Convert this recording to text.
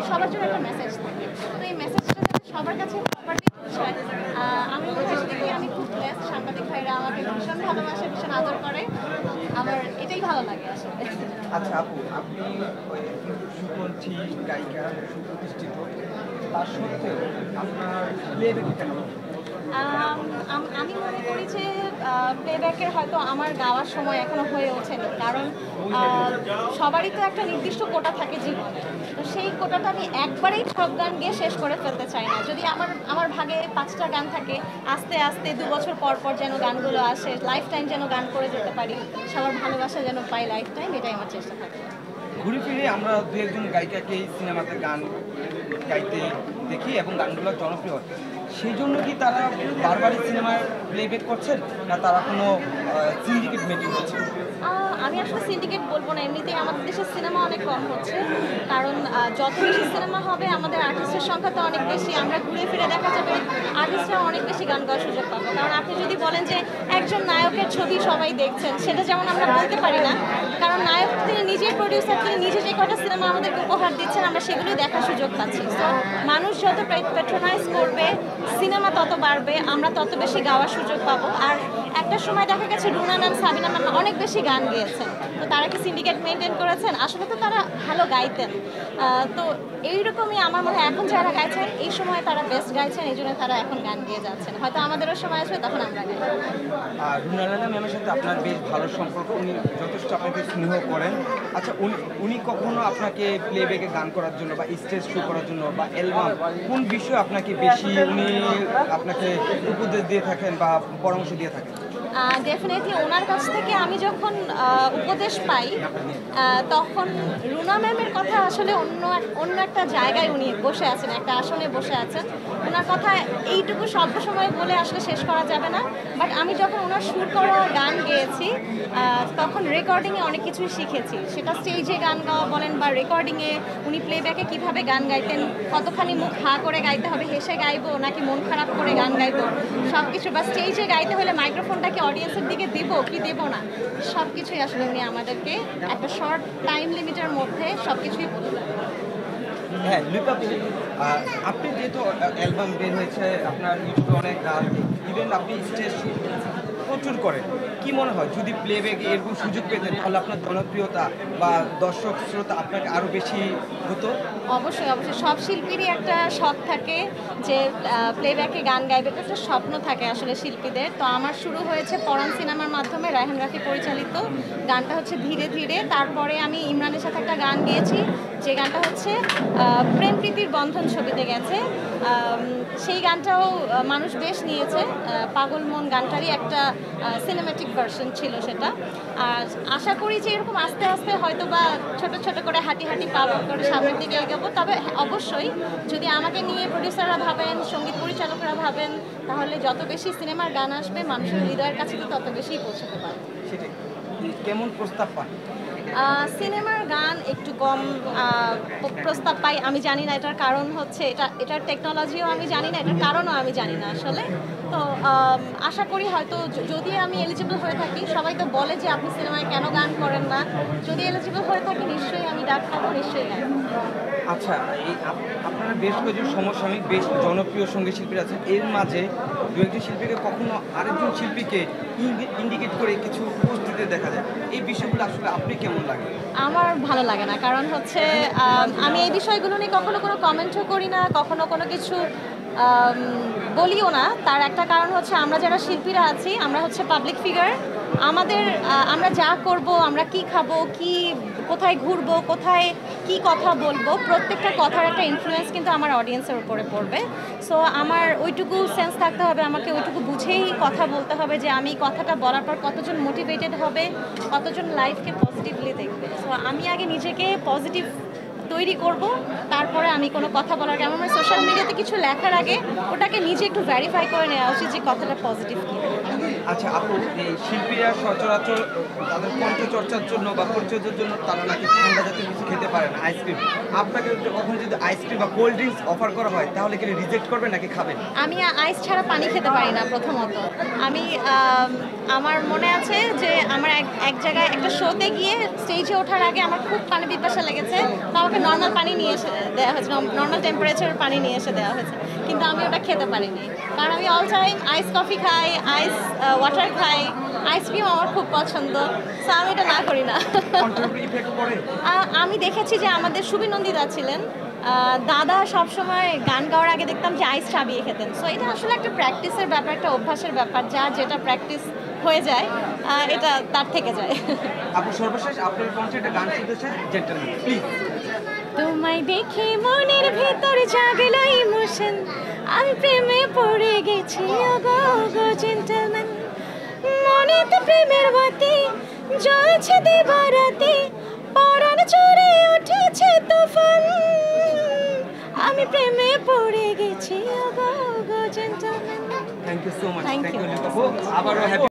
সবার জন্য একটা মেসেজ থাকে। তো এই মেসেজটা যাতে সবার কাছে প্রপারলি পৌঁছায়, আমি চেষ্টা করি। আমি খুব ব্লেসড, সাংবাদিক ভাইরা আমাকে ভীষণ ভালোবাসে, ভীষণ আদর করে। আমার এটাই ভালো লাগে আসলে। আচ্ছা আপু, আপনি ওই সুকণ্ঠী গায়িকা, সুপ্রতিষ্ঠিত, তার সত্ত্বেও আপনার প্লেব্যাক কেন? আমি মনে করি যে প্লেব্যাকের হয়তো আমার গাওয়ার সময় এখনো হয়ে ওঠেনি, কারণ সবারই তো একটা নির্দিষ্ট কোটা থাকে জীবনে। তো সেই কোটাটা আমি একবারেই সব গান গিয়ে শেষ করে ফেলতে চাই না। যদি আমার ভাগে 5টা গান থাকে, আস্তে আস্তে 2 বছর পর পর যেন গানগুলো আসে, লাইফ টাইম যেন গান করে যেতে পারি, সবার ভালোবাসা যেন পাই লাইফ টাইম, এটাই আমার চেষ্টা থাকে। ঘুরে ফিরে আমরা দু একজন গায়িকাকেই সিনেমাতে গান গাইতে দেখি এবং গানগুলো জনপ্রিয় হয়। সেই জন্য কি তারা বারবারই সিনেমায় প্লেব্যাক করছেন, না তারা কোনো সিন্ডিকেট মেনটেন করছেন? আমি আসলে সিন্ডিকেট বলবো না, এমনিতেই আমাদের দেশে সিনেমা অনেক কম হচ্ছে। কারণ যত বেশি সিনেমা হবে আমাদের আর্টিস্টের সংখ্যা তো অনেক বেশি, আমরা ঘুরে ফিরে দেখা যাবে আর্টিস্টরা অনেক বেশি গান গাওয়ার সুযোগ পাবো। কারণ আপনি যদি বলেন যে একজন নায়কের ছবি সবাই দেখছেন, সেটা যেমন আমরা বলতে পারি না, কারণ নায়ক তিনি নিজেই প্রডিউসার, তিনি নিজে যে কটা সিনেমা আমাদেরকে উপহার দিচ্ছেন আমরা সেগুলোই দেখার সুযোগ পাচ্ছি। তো মানুষ যত প্যাট্রোনাইজ করবে, সিনেমা তত বাড়বে, আমরা তত বেশি গাওয়ার সুযোগ পাবো। আর একটা সময় দেখা গেছে রুনা ম্যাম, সাবিনা ম্যাম অনেক বেশি গান গেয়েছেন। তো তারা কি সিন্ডিকেট মেনটেন করেছেন? আসলে তো তারা ভালো গাইতেন। তো এইরকমই আমার মনে হয় এখন যারা গাইছেন এই সময় তারা বেস্ট গাইছেন, এই জন্য তারা এখন গান গেয়ে যাচ্ছেন। হয়তো আমাদেরও সময় আসবে তখন আমরা গাই। আর রুনা লায়লা ম্যামের সাথে আপনার বেশ ভালো সম্পর্ক, উনি যথেষ্ট আপনাকে স্নেহ করেন। আচ্ছা উনি কখনো আপনাকে প্লেব্যাকে গান করার জন্য বা স্টেজ শো করার জন্য বা অ্যালবাম, কোন বিষয়ে আপনাকে বেশি উনি আপনাকে উপদেশ দিয়ে থাকেন বা পরামর্শ দিয়ে থাকেন? ডেফিনেটলি ওনার কাছ থেকে আমি যখন উপদেশ পাই, তখন রুনা ম্যামের কথা আসলে অন্য একটা জায়গায় উনি বসে আছেন, একটা আসনে বসে আছেন। ওনার কথা এইটুকু স্বল্প সময় বলে আসলে শেষ করা যাবে না। বাট আমি যখন ওনার সুর করা গান গেয়েছি, তখন রেকর্ডিংয়ে অনেক কিছুই শিখেছি। সেটা স্টেজে গান গাওয়া বলেন বা রেকর্ডিংয়ে উনি প্লেব্যাকে কীভাবে গান গাইতেন, কতখানি মুখ হা করে গাইতে হবে, হেসে গাইবো নাকি মন খারাপ করে গান গাইবো, সব কিছু। বা স্টেজে গাইতে হলে মাইক্রোফোনটাকে অডিয়েন্সের দিকে দিব কি দেব না, সব কিছুই আসলে উনি আমাদেরকে একটা শর্ট টাইম লিমিটের মধ্যে সব কিছুই বলে দেন। হ্যাঁ লুকা, আপনি যেহেতু অ্যালবাম বের হয়েছে, আপনার ইউটিউবে অনেক গান, ইভেন আপনি স্টেজ প্রচুর করেন, কি মনে হয় যদি প্লেব্যাকে এরকম সুযোগ পেতেন তাহলে আপনার জনপ্রিয়তা বা দর্শক শ্রোতা আপনাকে আরও বেশি হতো? অবশ্যই অবশ্যই, সব শিল্পীরই একটা শখ থাকে যে প্লেব্যাকে গান গাইবে, তো একটা স্বপ্ন থাকে আসলে শিল্পীদের। তো আমার শুরু হয়েছে পরাণ সিনেমার মাধ্যমে, রায়হান রাফি পরিচালিত। গানটা হচ্ছে ধীরে ধীরে। তারপরে আমি ইমরানের সাথে একটা গান গেয়েছি, যে গানটা হচ্ছে প্রেম প্রীতির বন্ধন ছবিতে গেছে। সেই গানটাও মানুষ বেশ নিয়েছে। পাগল মন গানটারই একটা সিনেম্যাটিক ভার্সন ছিল সেটা। আর আশা করি যে এরকম আস্তে আস্তে হয়তো বা ছোট ছোট করে হাঁটি হাঁটি পা করে সামনের দিকে এগোবো। তবে অবশ্যই যদি আমাকে নিয়ে প্রডিউসাররা ভাবেন, সঙ্গীত পরিচালকরা ভাবেন, তাহলে যত বেশি সিনেমার গান আসবে মানুষের হৃদয়ের কাছে তো তত বেশিই পৌঁছাতে পারবে। সেটাই। কেমন প্রস্তাব পান? সিনেমার গান একটু কম প্রস্তাব পাই। আমি জানি না এটার কারণ হচ্ছে, এটার টেকনোলজিও আমি জানি না, এটার কারণও আমি জানি না আসলে। তো আশা করি হয়তো যদি আমি এলিজিবল হয়ে থাকি, সবাই তো বলে যে আপনি সিনেমায় কেন গান করেন না, যদি এলিজিবল হয়ে থাকি নিশ্চয়ই আমি ডাক পাবো, নিশ্চয়ই গান। আচ্ছা, এই আপনারা বেশ কয়েকজন সমসাময়িক বেশ জনপ্রিয় সঙ্গীত শিল্পীরা আছেন, এর মাঝে দু একজন শিল্পীকে কখনো আরেকজন শিল্পীকে ইন্ডিকেট করে কিছু পোস্ট দিতে দেখা যায়, এই বিষয়গুলো আসলে আপনি কেমন লাগে? আমার ভালো লাগে না, কারণ হচ্ছে আমি এই বিষয়গুলো নিয়ে কখনো কোনো কমেন্টও করি না, কখনো কোনো কিছু বলিও না। তার একটা কারণ হচ্ছে আমরা যারা শিল্পীরা আছি আমরা হচ্ছে পাবলিক ফিগার। আমরা যা করব, আমরা কি খাবো, কোথায় ঘুরবো, কোথায় কি কথা বলবো, প্রত্যেকটা কথার একটা ইনফ্লুয়েন্স কিন্তু আমার অডিয়েন্সের উপরে পড়বে। সো আমার ওইটুকু সেন্স থাকতে হবে, আমাকে ওইটুকু বুঝেই কথা বলতে হবে যে আমি কথাটা বলার পর কতজন মোটিভেটেড হবে, কতজন লাইফকে পজিটিভলি দেখবে। সো আমি আগে নিজেকে পজিটিভ তৈরি করব, তারপরে আমি কোনো কথা বলার আগে আমার সোশ্যাল মিডিয়াতে কিছু লেখার আগে ওটাকে নিজে একটু ভেরিফাই করে নেওয়া উচিত যে কথাটা পজিটিভ কি। আচ্ছা আপু, এই শিল্পীরা সচরাচর তাদের কণ্ঠচর্চার জন্য বা পরিচর্যার জন্য তারা নাকি ঠান্ডা জাতীয় কিছু খেতে পারেন, আইসক্রিম। আপনাকে কখনো যদি আইসক্রিম বা কোল্ড ড্রিঙ্কস অফার করা হয় তাহলে কি রিজেক্ট করবেন নাকি খাবেন? আমি আইস ছাড়া পানি খেতে পারি না প্রথমত। আমার মনে আছে যে আমার এক জায়গায় একটা শোতে গিয়ে স্টেজে ওঠার আগে আমার খুব পানি পিপাসা লেগেছে, তো আমাকে নর্মাল পানি নিয়ে এসে দেওয়া হয়েছে, নর্মাল টেম্পারেচারের পানি নিয়ে এসে দেওয়া হয়েছে, কিন্তু আমি ওটা খেতে পারিনি কারণ আমি অল টাইম আইস কফি খাই, আইস ওয়াটার খাই, আইসক্রিম আমার খুব পছন্দ, সো আমি এটা না করি না। আমি দেখেছি যে আমাদের সুবিনন্দিতা ছিলেন, দাদা সবসময় গান গাওয়ার আগে দেখতাম যে আইস চাবিয়ে খেতেন। সো এটা আসলে একটা প্র্যাকটিসের ব্যাপার, একটা অভ্যাসের ব্যাপার, যা যেটা প্র্যাকটিস হয়ে যায় এটা তার থেকে যায়। আপু সর্বশেষ আপনার কণ্ঠে একটা গান শুনতে চাই, জেন্টলম্যান প্লিজ। তোমায় দেখে মনের ভেতর জাগলো ইমোশন, আমি প্রেমে পড়ে গেছি ওগো গো জেন্টলম্যান, মনেতে প্রেমের বাতি জ্বলছে দিবারাতি, পরাণ চড়ে উঠেছে তুফান, আমি প্রেমে পড়ে গেছি ওগো গো gentleman. Thank you so much. Thank thank you. You আপু, আবারও হ্যাপি